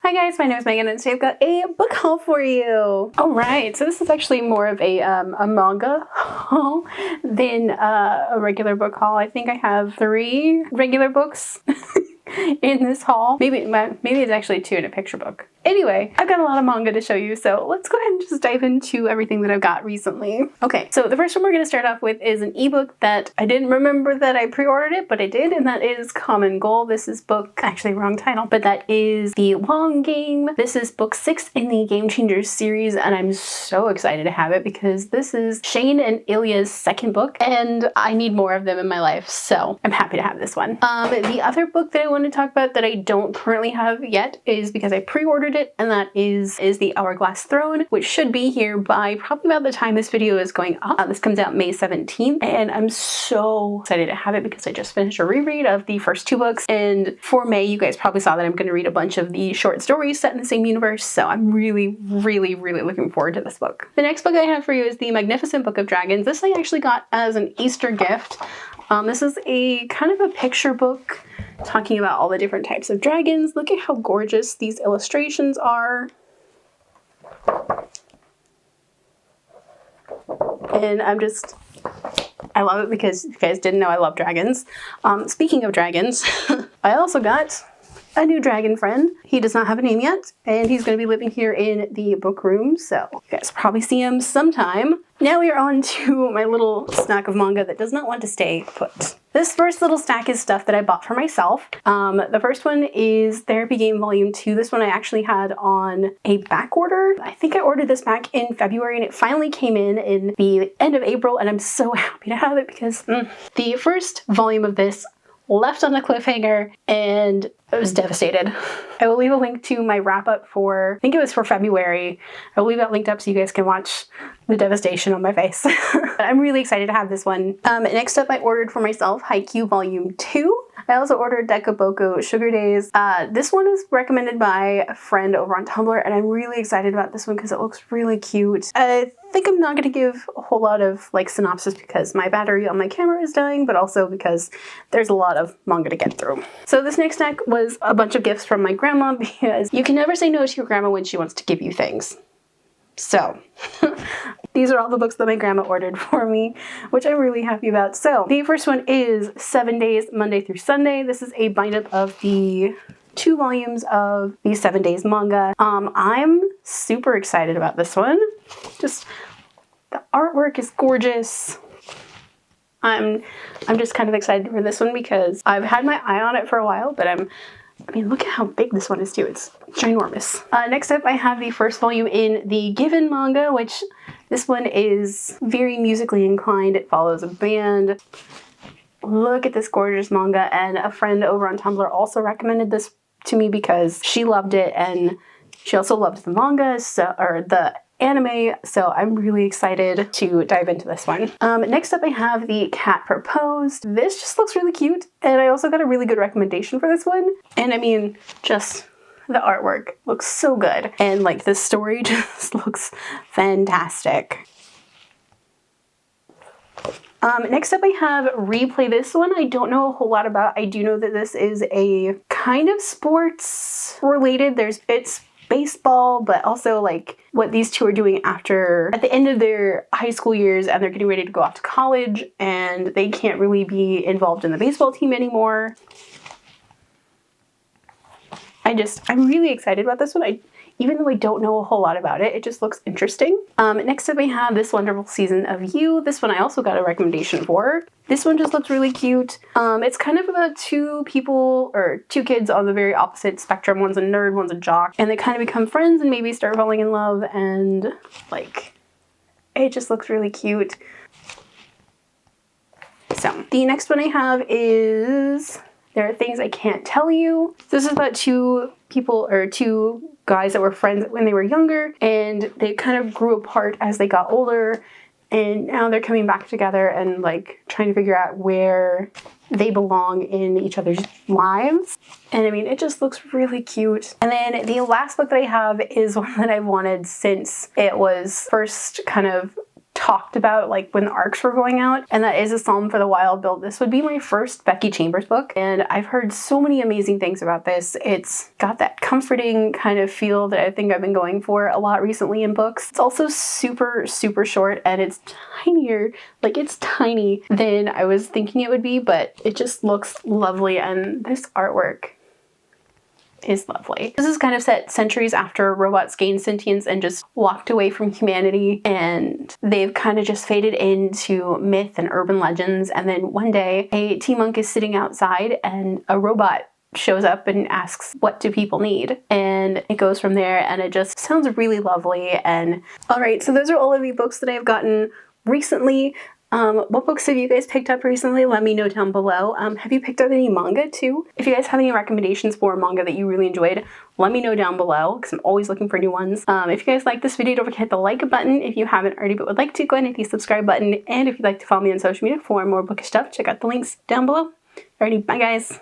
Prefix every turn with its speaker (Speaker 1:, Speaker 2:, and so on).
Speaker 1: Hi guys, my name is Megan and today I've got a book haul for you. Alright, so this is actually more of a manga haul than a regular book haul. I think I have 3 regular books in this haul. Maybe it's actually 2 in a picture book. Anyway, I've got a lot of manga to show you, so let's go ahead and just dive into everything that I've got recently. Okay, so the first one we're going to start off with is an ebook that I didn't remember that I pre-ordered it, but I did, and that is Common Goal. This is book, actually wrong title, but that is The Long Game. This is book 6 in the Game Changers series, and I'm so excited to have it because this is Shane and Ilya's second book, and I need more of them in my life, so I'm happy to have this one. The other book that I want to talk about that I don't currently have yet is because I pre-ordered it, and that is the Hourglass Throne, which should be here by probably about the time this video is going up. This comes out May 17th, and I'm so excited to have it because I just finished a reread of the first 2 books, and for May you guys probably saw that I'm going to read a bunch of the short stories set in the same universe, so I'm really looking forward to this book. The next book I have for you is The Magnificent Book of Dragons. This I actually got as an Easter gift. This is a kind of a picture book talking about all the different types of dragons. Look at how gorgeous these illustrations are. And I love it because you guys didn't know I love dragons. Speaking of dragons, I also got a new dragon friend. He does not have a name yet, and he's going to be living here in the book room, so you guys probably see him sometime. Now we are on to my little stack of manga that does not want to stay put. This first little stack is stuff that I bought for myself. The first one is Therapy Game Volume 2. This one I actually had on a back order. I think I ordered this back in February and it finally came in the end of April, and I'm so happy to have it because the first volume of this left on a cliffhanger and I was devastated. I will leave a link to my wrap up for, I think it was for February. I will leave that linked up so you guys can watch the devastation on my face. But I'm really excited to have this one. Next up, I ordered for myself Haikyuu Volume 2. I also ordered Dekaboko Sugar Days. This one is recommended by a friend over on Tumblr, and I'm really excited about this one because it looks really cute. I think I'm not going to give a whole lot of synopsis because my battery on my camera is dying, but also because there's a lot of manga to get through. So this next stack was a bunch of gifts from my grandma because you can never say no to your grandma when she wants to give you things. So these are all the books that my grandma ordered for me, which I'm really happy about. So the first one is 7 Days, Monday through Sunday. This is a bind-up of the 2 volumes of the 7 Days manga. I'm super excited about this one. Just the artwork is gorgeous. I'm just kind of excited for this one because I've had my eye on it for a while, but I mean, look at how big this one is too. It's ginormous. Next up, I have the first volume in the Given manga, which this one is very musically inclined. It follows a band. Look at this gorgeous manga, and a friend over on Tumblr also recommended this to me because she loved it and she also loved the manga, or the anime, so I'm really excited to dive into this one. Next up I have The Cat Proposed. This just looks really cute, and I also got a really good recommendation for this one. And I mean, just the artwork looks so good, and the story just looks fantastic. Next up I have Replay. This one I don't know a whole lot about. I do know that this is a kind of sports related. It's baseball, but also what these 2 are doing at the end of their high school years, and they're getting ready to go off to college and they can't really be involved in the baseball team anymore. I'm really excited about this one. Even though I don't know a whole lot about it, it just looks interesting. Next up we have This Wonderful Season of You. This one I also got a recommendation for. This one just looks really cute. It's kind of about 2 people, or 2 kids on the very opposite spectrum. One's a nerd, one's a jock, and they kind of become friends and maybe start falling in love, and it just looks really cute. So the next one I have is There Are Things I Can't Tell You. This is about 2 people, or 2 guys that were friends when they were younger, and they kind of grew apart as they got older, and now they're coming back together and trying to figure out where they belong in each other's lives. And I mean, it just looks really cute. And then the last book that I have is one that I've wanted since it was first kind of talked about like when the arcs were going out, and that is A Psalm for the Wild Build. This would be my first Becky Chambers book, and I've heard so many amazing things about this. It's got that comforting kind of feel that I think I've been going for a lot recently in books. It's also super, super short, and it's tinier, like it's tiny than I was thinking it would be, but it just looks lovely, and this artwork is lovely. This is kind of set centuries after robots gained sentience and just walked away from humanity, and they've kind of just faded into myth and urban legends. And then one day a tea monk is sitting outside and a robot shows up and asks, what do people need? And it goes from there, and it just sounds really lovely. And all right, so those are all of the books that I've gotten recently. What books have you guys picked up recently? Let me know down below. Have you picked up any manga too? If you guys have any recommendations for manga that you really enjoyed, let me know down below, because I'm always looking for new ones. If you guys like this video, don't forget to hit the like button if you haven't already but would like to. Go ahead and hit the subscribe button. And if you'd like to follow me on social media for more bookish stuff, check out the links down below. Alrighty, bye guys.